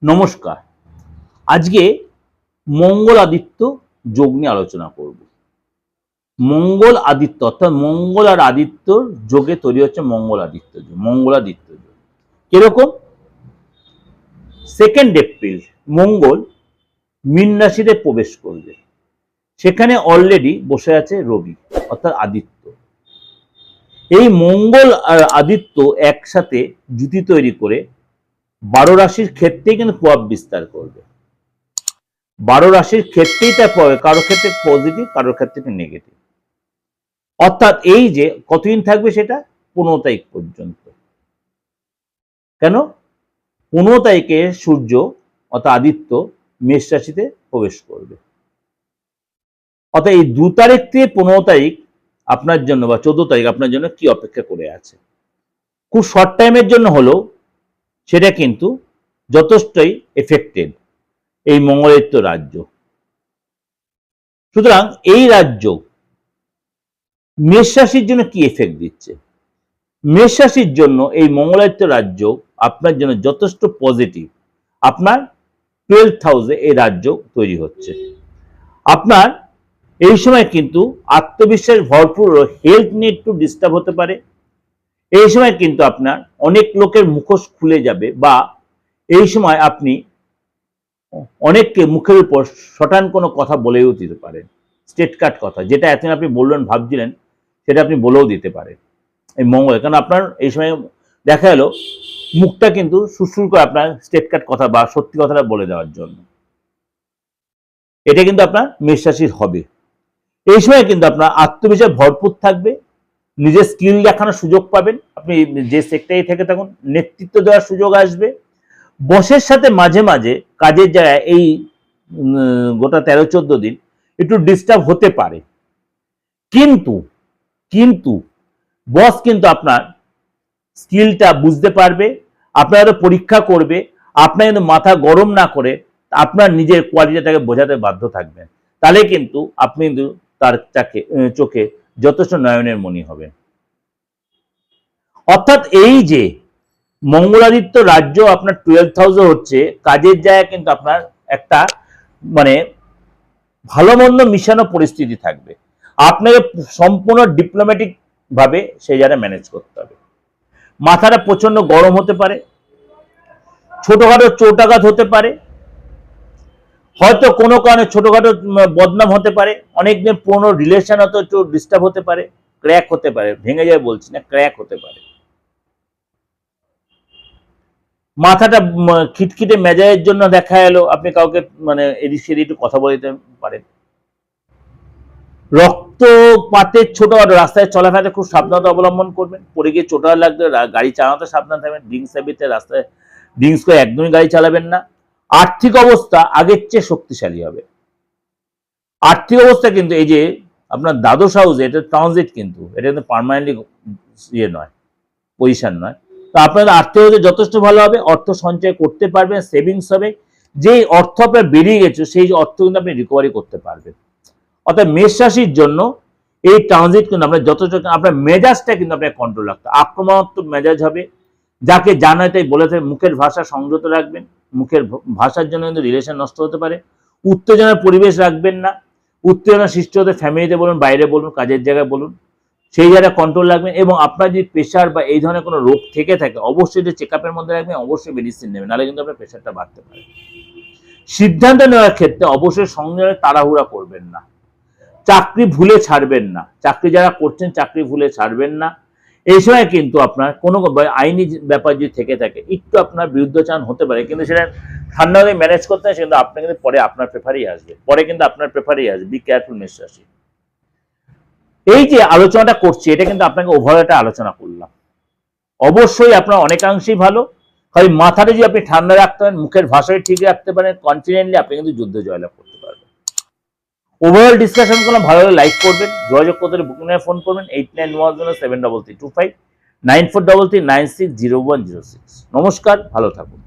নমস্কার। আজকে মঙ্গল আদিত্য যোগ নিয়ে আলোচনা করব। মঙ্গল আদিত্য অর্থাৎ মঙ্গল আর আদিত্যর যোগে তৈরি হচ্ছে মঙ্গল আদিত্য যোগ। মঙ্গলাদিত্য যোগ কিরকম? 2 এপ্রিল মঙ্গল মীন রাশিতে প্রবেশ করবে। সেখানে অলরেডি বসে আছে রবি অর্থাৎ আদিত্য। এই মঙ্গল আর আদিত্য একসাথে জুতি তৈরি করে 12 রাশির ক্ষেত্রেই কিন্তু প্রভাব বিস্তার করবে। 12 রাশির ক্ষেত্রেই তার প্রভাব, কারোর ক্ষেত্রে পজিটিভ, কারোর ক্ষেত্রে নেগেটিভ। অর্থাৎ এই যে কতদিন থাকবে সেটা 15 তারিখ পর্যন্ত। কেন? 15 তারিখে সূর্য অর্থাৎ আদিত্য মেষ রাশিতে প্রবেশ করবে। অর্থাৎ এই 2 তারিখ থেকে 15 তারিখ আপনার জন্য বা 14 তারিখ আপনার জন্য কি অপেক্ষা করে আছে। খুব শর্ট টাইমের জন্য হলেও সেটা কিন্তু যথেষ্টই এফেক্টেড এই মঙ্গলাদিত্য রাজ্য। সুতরাং এই রাজ্য মেষ রাশির জন্য কি এফেক্ট দিচ্ছে? মেষ রাশির জন্য এই মঙ্গলাদিত্য রাজ্য আপনার জন্য যথেষ্ট পজিটিভ। আপনার 12th হাউসে এই রাজ্য তৈরি হচ্ছে। আপনার এই সময় কিন্তু আত্মবিশ্বাস ভরপুর, হেলথ নিয়ে একটু ডিস্টার্ব হতে পারে। এই সময় কিন্তু আপনার অনেক লোকের মুখোশ খুলে যাবে, বা এই সময় আপনি অনেককে মুখের উপর শটান কোনো কথা বলেও দিতে পারেন, স্টেট কাট কথা, যেটা এতদিন আপনি বললেন ভাবছিলেন সেটা আপনি বলেও দিতে পারেন এই মঙ্গলে। কারণ আপনার এই সময় দেখা গেল মুখটা কিন্তু সুরসুর করে আপনার স্টেট কাট কথা বা সত্যি কথাটা বলে দেওয়ার জন্য। এটা কিন্তু আপনার মেষ রাশির হবে। এই সময় কিন্তু আপনার আত্মবিশ্বাস ভরপুর থাকবে, নিজের স্কিল দেখানোর সুযোগ পাবেন। আপনি যে সেক্টরে থেকে থাকুন নেতৃত্ব দেওয়ার সুযোগ আসবে। বসের সাথে মাঝে মাঝে কাজের জায়গায় এই গোটা 13-14 দিন একটু ডিস্টার্ব হতে পারে, কিন্তু কিন্তু বস কিন্তু আপনার স্কিলটা বুঝতে পারবে, আপনার পরীক্ষা করবে। আপনার কিন্তু মাথা গরম না করে আপনার নিজের কোয়ালিটিটাকে বোঝাতে বাধ্য থাকবেন। তাহলে কিন্তু আপনি কিন্তু তার চোখে যথেষ্ট নয়নের মণি হবেন। অর্থাৎ এই যে মঙ্গলাদিত্য রাজ্য আপনার 12th হাউসে হচ্ছে, কাজের জায়গায় কিন্তু আপনার একটা মানে ভালো মন্দ মিশানো পরিস্থিতি থাকবে। আপনাকে সম্পূর্ণ ডিপ্লোম্যাটিক ভাবে সেই জায়গায় ম্যানেজ করতে হবে। মাথাটা প্রচন্ড গরম হতে পারে, ছোটখাটো চোটাঘাত হতে পারে, হয়তো কোনো কারণে ছোটখাটো বদনাম হতে পারে, অনেকদিন পুরনো রিলেশন হয়তো একটু ডিস্টার্ব হতে পারে, ক্র্যাক হতে পারে, ভেঙে যায় বলছি না, ক্র্যাক হতে পারে। মাথাটা খিটখিটে মেজাজের জন্য দেখা এলো আপনি কাউকে এদিক সেদিক একটু কথা বলে দিতে পারেন। রক্তপাতের ছোটখাটো রাস্তায় চলাফেরাতে খুব সাবধানতা অবলম্বন করবেন। পড়ে গিয়ে চোটা লাগলে গাড়ি চালাতে সাবধান থাকবেন। ড্রিঙ্কস হ্যাবিটে রাস্তায় ড্রিঙ্কস করে একদমই গাড়ি চালাবেন না। আর্থিক অবস্থা আগের চেয়ে শক্তিশালী হবে। আর্থিক অবস্থা কিন্তু এই যে আপনার দ্বাদশ হাউসে, এটা ট্রানজিট, কিন্তু এটা কিন্তু পার্মানেন্টলি ইয়ে নয়, পজিশন নয়। তো আপনাদের আর্থিক অবস্থা যথেষ্ট ভালো হবে, অর্থ সঞ্চয় করতে পারবেন, সেভিংস হবে। যেই অর্থ আপনার বেরিয়ে গেছে সেই অর্থ কিন্তু আপনি রিকভারি করতে পারবেন। অর্থাৎ মেষ রাশির জন্য এই ট্রানজিট কিন্তু আপনার যথেষ্ট, আপনার মেজাজটা কিন্তু আপনার কন্ট্রোল রাখতে, আক্রমণাত্মক মেজাজ হবে। যাকে জানায় তাই বলে থাকে, মুখের ভাষা সংযত রাখবেন। মুখের ভাষার জন্য কিন্তু রিলেশন নষ্ট হতে পারে। উত্তেজনার পরিবেশ রাখবেন না। উত্তেজনা সৃষ্টি হতে ফ্যামিলিতে বলুন, বাইরে বলুন, কাজের জায়গায় বলুন, সেই জায়গায় কন্ট্রোল রাখবেন। এবং আপনার যদি প্রেশার বা এই ধরনের কোনো রোগ থেকে থাকে অবশ্যই যে চেক আপের মধ্যে রাখবেন, অবশ্যই মেডিসিন নেবেন, নাহলে কিন্তু আপনার প্রেশারটা বাড়তে পারে। সিদ্ধান্ত নেওয়ার ক্ষেত্রে অবশ্যই সংযমে তাড়াহুড়া করবেন না। চাকরি ভুলে ছাড়বেন না। চাকরি যারা করছেন চাকরি ভুলে ছাড়বেন না। এই সময় কিন্তু আপনার কোনো আইনি ব্যাপার যদি থেকে থাকে একটু আপনার বিরুদ্ধাচরণ হতে পারে, কিন্তু সেটা ঠান্ডা হয়ে ম্যানেজ করতে হয়। কিন্তু আপনি কিন্তু পরে আপনার প্রেফারেই আসবে, পরে কিন্তু আপনার প্রেফারেই আসবে। বি কেয়ারফুল মেষ রাশি। এই যে আলোচনাটা করছি এটা কিন্তু আপনাকে ওভারঅল একটা আলোচনা করলাম। অবশ্যই আপনার অনেকাংশেই ভালো, খালি মাথাটা যদি আপনি ঠান্ডা রাখতে পারেন, মুখের ভাষায় ঠিক রাখতে পারেন, কনফিডেন্টলি আপনি কিন্তু যুদ্ধ জয়লাভ করতে পারবেন। ওভারঅল ডিসকাশন করলাম, ভালো হলে লাইক করবেন, যোগাযোগ করতে হলে বুকিং ফোন করবেন 89107325 9433960106। নমস্কার, ভালো থাকুন।